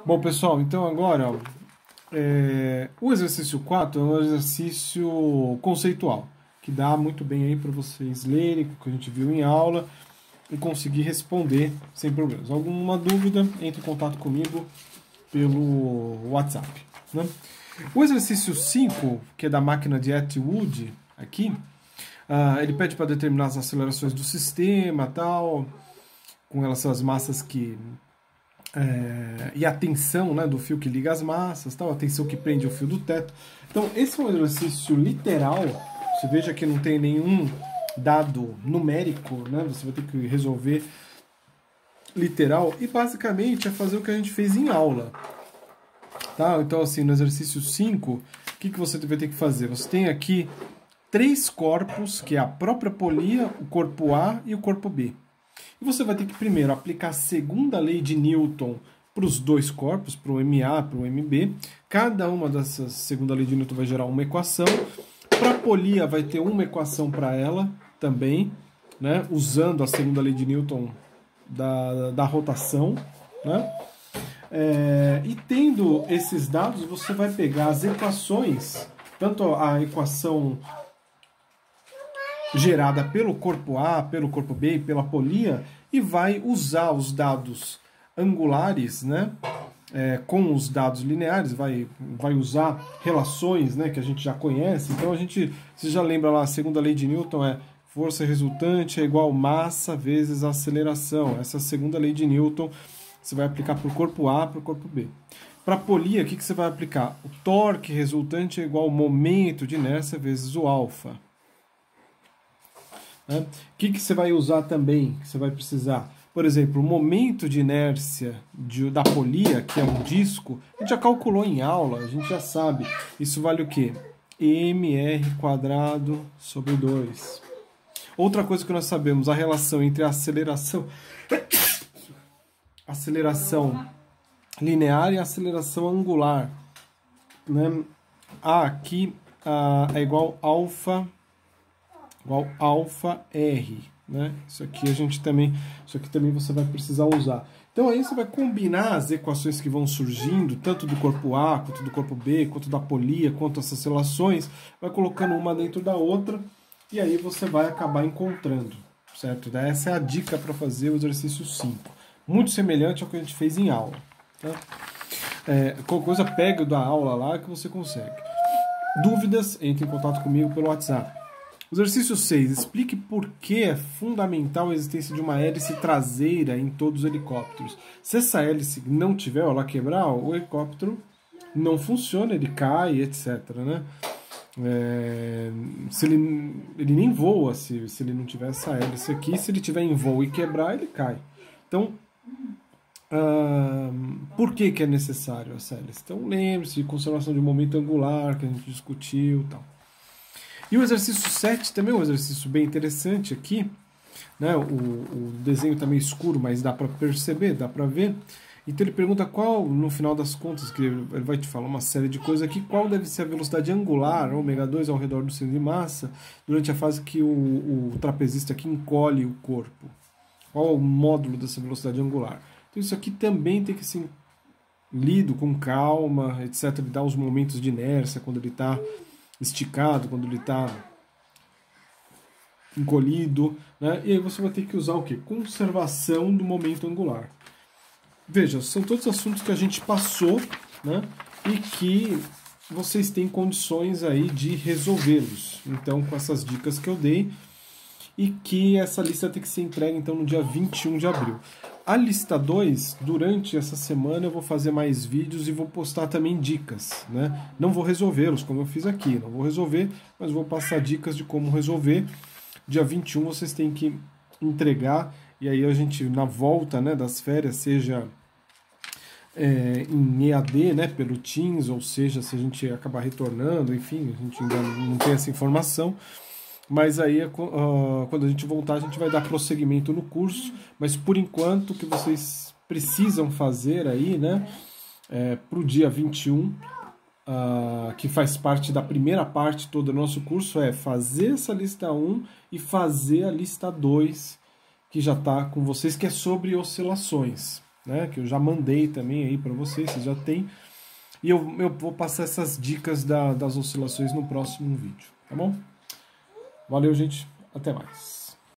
Bom, pessoal, então agora, ó, o exercício 4 é um exercício conceitual, que dá muito bem aí para vocês lerem, o que a gente viu em aula, e conseguir responder sem problemas. Alguma dúvida, entre em contato comigo pelo WhatsApp. Né? O exercício 5, que é da máquina de Atwood, aqui, ele pede para determinar as acelerações do sistema, tal, com relação às massas que... e a tensão, né, do fio que liga as massas, tal, a tensão que prende o fio do teto. Então, esse é um exercício literal. Você veja que não tem nenhum dado numérico, né, você vai ter que resolver literal, e basicamente é fazer o que a gente fez em aula. Tá? Então, assim, no exercício 5, o que você vai ter que fazer? Você tem aqui 3 corpos, que é a própria polia, o corpo A e o corpo B. E você vai ter que primeiro aplicar a segunda lei de Newton para os dois corpos, para o MA e para o MB. Cada uma dessas segunda lei de Newton vai gerar uma equação. Para a polia vai ter uma equação para ela também, né, usando a segunda lei de Newton da rotação. Né? E tendo esses dados, você vai pegar as equações, tanto a equação gerada pelo corpo A, pelo corpo B e pela polia, e vai usar os dados angulares, né, com os dados lineares, vai usar relações, né, que a gente já conhece. Então você já lembra lá, a segunda lei de Newton é força resultante é igual massa vezes aceleração. Essa é a segunda lei de Newton, você vai aplicar para o corpo A, para o corpo B. Para a polia, o que você vai aplicar? O torque resultante é igual ao momento de inércia vezes o alfa. O que você vai usar também, que você vai precisar? Por exemplo, o momento de inércia da polia, que é um disco, a gente já calculou em aula, a gente já sabe. Isso vale o quê? mr² sobre 2. Outra coisa que nós sabemos, a relação entre a aceleração linear e a aceleração angular. Né? Aqui é igual alfa R, né? Isso aqui também você vai precisar usar. Então aí você vai combinar as equações que vão surgindo, tanto do corpo A, quanto do corpo B, quanto da polia, quanto essas relações, vai colocando uma dentro da outra, e aí você vai acabar encontrando, certo? Essa é a dica para fazer o exercício 5. Muito semelhante ao que a gente fez em aula. Tá? Qualquer coisa, pega da aula lá que você consegue. Dúvidas, entre em contato comigo pelo WhatsApp. Exercício 6. Explique por que é fundamental a existência de uma hélice traseira em todos os helicópteros. Se essa hélice não tiver, ela quebrar, o helicóptero não funciona, ele cai, etc. Né? Ele nem voa se ele não tiver essa hélice aqui. Se ele tiver em voo e quebrar, ele cai. Então, por que é necessário essa hélice? Então, lembre-se de conservação de momento angular, que a gente discutiu e tal. E o exercício 7 também é um exercício bem interessante aqui. Né? O desenho está meio escuro, mas dá para perceber, dá para ver. Então ele pergunta qual, no final das contas, que ele vai te falar uma série de coisas aqui, qual deve ser a velocidade angular, ômega 2, ao redor do centro de massa, durante a fase que o trapezista aqui encolhe o corpo. Qual é o módulo dessa velocidade angular? Então isso aqui também tem que ser lido com calma, etc. Ele dá os momentos de inércia, quando ele está esticado, quando ele está encolhido, né? E aí você vai ter que usar o quê? Conservação do momento angular. Veja, são todos assuntos que a gente passou, né? E que vocês têm condições aí de resolvê-los. Então, com essas dicas que eu dei, e que essa lista tem que ser entregue então no dia 21 de abril. A lista 2, durante essa semana eu vou fazer mais vídeos e vou postar também dicas, né? Não vou resolvê-los como eu fiz aqui, não vou resolver, mas vou passar dicas de como resolver. Dia 21 vocês têm que entregar, e aí a gente, na volta, né, das férias, seja em EAD, né, pelo Teams, ou seja, se a gente acabar retornando, enfim, a gente ainda não tem essa informação. Mas aí, quando a gente voltar, a gente vai dar prosseguimento no curso. Mas, por enquanto, o que vocês precisam fazer aí, né, para o dia 21, que faz parte da primeira parte toda do nosso curso, é fazer essa lista 1 e fazer a lista 2, que já está com vocês, que é sobre oscilações. né, que eu já mandei também aí para vocês já tem. E eu vou passar essas dicas das oscilações no próximo vídeo, tá bom? Valeu, gente. Até mais.